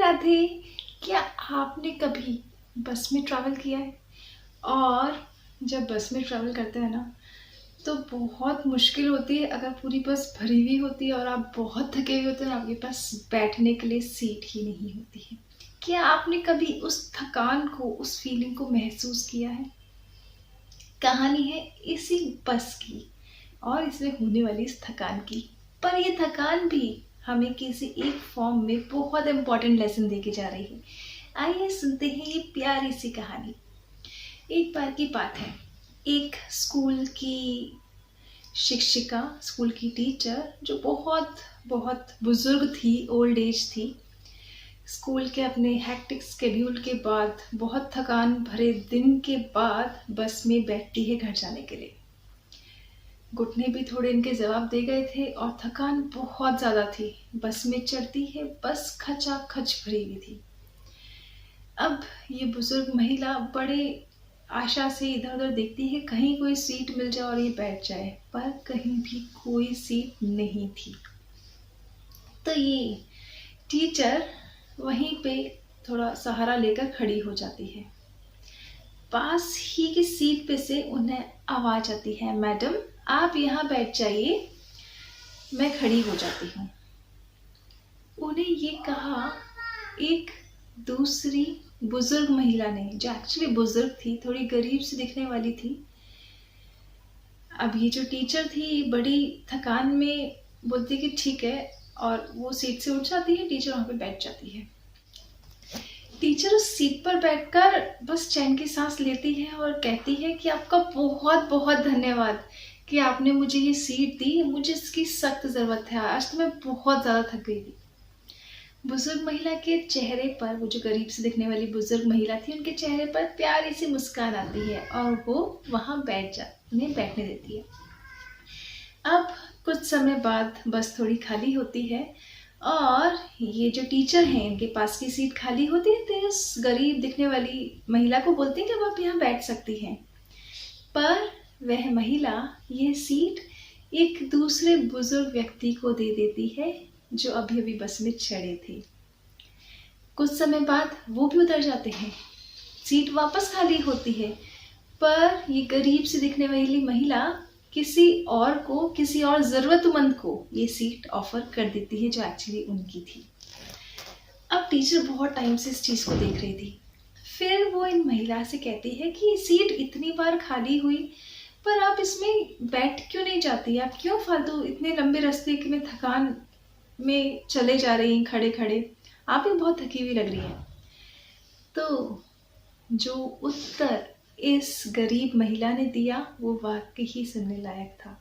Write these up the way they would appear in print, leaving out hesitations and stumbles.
राधे। क्या आपने कभी बस में ट्रैवल किया है? और जब बस में ट्रैवल करते हैं ना, तो बहुत मुश्किल होती है अगर पूरी बस भरी हुई होती है और आप बहुत थके हुए होते हैं, आपके पास बैठने के लिए सीट ही नहीं होती है। क्या आपने कभी उस थकान को, उस फीलिंग को महसूस किया है? कहानी है इसी बस की और इसमें होने वाली इस थकान की। पर ये थकान भी हमें किसी एक फॉर्म में बहुत इंपॉर्टेंट लेसन दे के जा रही है। आइए सुनते हैं ये प्यारी सी कहानी। एक बार की बात है, एक स्कूल की शिक्षिका, स्कूल की टीचर जो बहुत बहुत बुजुर्ग थी, ओल्ड एज थी, स्कूल के अपने हेक्टिक स्केड्यूल के बाद, बहुत थकान भरे दिन के बाद बस में बैठती है घर जाने के लिए। घुटने भी थोड़े इनके जवाब दे गए थे और थकान बहुत ज़्यादा थी। बस में चढ़ती है, बस खचाखच भरी हुई थी। अब ये बुजुर्ग महिला बड़े आशा से इधर उधर देखती है, कहीं कोई सीट मिल जाए और ये बैठ जाए, पर कहीं भी कोई सीट नहीं थी। तो ये टीचर वहीं पे थोड़ा सहारा लेकर खड़ी हो जाती है। पास ही की सीट पे से उन्हें आवाज आती है, मैडम आप यहाँ बैठ जाइए, मैं खड़ी हो जाती हूँ। उन्हें ये कहा एक दूसरी बुजुर्ग महिला ने, जो एक्चुअली बुजुर्ग थी, थोड़ी गरीब सी दिखने वाली थी। अब ये जो टीचर थी बड़ी थकान में बोलती कि ठीक है, और वो सीट से उठ जाती है। टीचर वहां पे बैठ जाती है। टीचर उस सीट पर बैठकर बस चैन की सांस लेती है और कहती है कि आपका बहुत बहुत धन्यवाद कि आपने मुझे ये सीट दी, मुझे इसकी सख्त जरूरत है, आज तो मैं बहुत ज्यादा थक गई थी। बुजुर्ग महिला के चेहरे पर, वो जो गरीब से दिखने वाली बुजुर्ग महिला थी, उनके चेहरे पर प्यारी सी मुस्कान आती है और वो वहां उन्हें बैठने देती है। अब कुछ समय बाद बस थोड़ी खाली होती है और ये जो टीचर हैं, इनके पास की सीट खाली होती है, तो इस गरीब दिखने वाली महिला को बोलती है कि अब आप यहाँ बैठ सकती हैं। पर वह महिला ये सीट एक दूसरे बुजुर्ग व्यक्ति को दे देती है जो अभी अभी बस में चढ़े थे। कुछ समय बाद वो भी उतर जाते हैं, सीट वापस खाली होती है, पर ये गरीब से दिखने वाली महिला किसी और को, किसी और जरूरतमंद को ये सीट ऑफर कर देती है जो एक्चुअली उनकी थी। अब टीचर बहुत टाइम से इस चीज को देख रही थी। फिर वो इन महिला से कहती है कि सीट इतनी बार खाली हुई, पर आप इसमें बैठ क्यों नहीं जाती? आप क्यों फालतू इतने लंबे रास्ते के में थकान में चले जा रही हैं खड़े खड़े? आप भी बहुत थकी हुई लग रही हैं। तो जो उत्तर इस गरीब महिला ने दिया वो वाकई ही सुनने लायक था।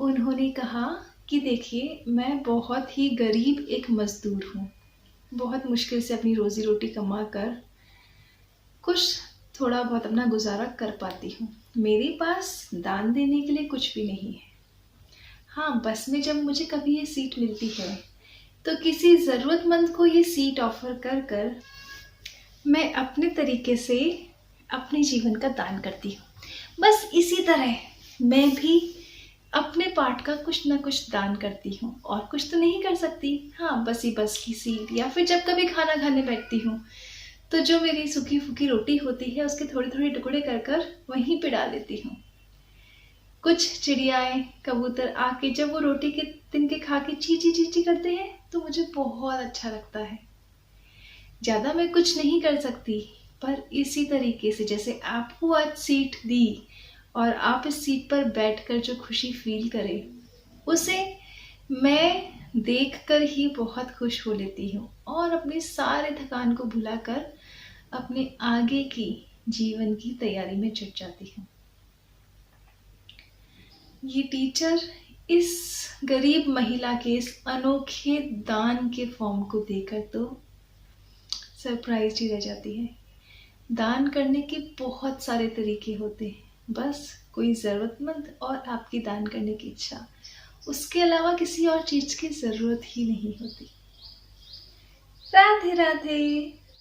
उन्होंने कहा कि देखिए, मैं बहुत ही गरीब एक मजदूर हूँ, बहुत मुश्किल से अपनी रोजी रोटी कमा कर कुछ थोड़ा बहुत अपना गुजारा कर पाती हूँ। मेरे पास दान देने के लिए कुछ भी नहीं है। हाँ, बस में जब मुझे कभी ये सीट मिलती है तो किसी ज़रूरतमंद को ये सीट ऑफर कर कर मैं अपने तरीके से अपने जीवन का दान करती हूँ। बस इसी तरह मैं भी अपने पार्ट का कुछ ना कुछ दान करती हूँ, और कुछ तो नहीं कर सकती। हाँ, बस ही बस की सीट, या फिर जब कभी खाना खाने बैठती हूँ तो जो मेरी सूखी फूकी रोटी होती है उसके थोड़े थोड़े टुकड़े कर कर वहीं पे डाल देती हूँ। कुछ चिड़ियाएं, कबूतर आके जब वो रोटी के तिनके खा के चींची चींची करते हैं तो मुझे बहुत अच्छा लगता है। ज्यादा मैं कुछ नहीं कर सकती, पर इसी तरीके से जैसे आपको आज सीट दी और आप इस सीट पर बैठकर जो खुशी फील करें, उसे मैं देखकर ही बहुत खुश हो लेती हूँ और अपने सारे थकान को भुलाकर अपने आगे की जीवन की तैयारी में जुट जाती हूँ। ये टीचर इस गरीब महिला के इस अनोखे दान के फॉर्म को देकर तो सरप्राइज ही रह जाती है। दान करने के बहुत सारे तरीके होते हैं, बस कोई ज़रूरतमंद और आपकी दान करने की इच्छा, उसके अलावा किसी और चीज़ की ज़रूरत ही नहीं होती। राधे राधे।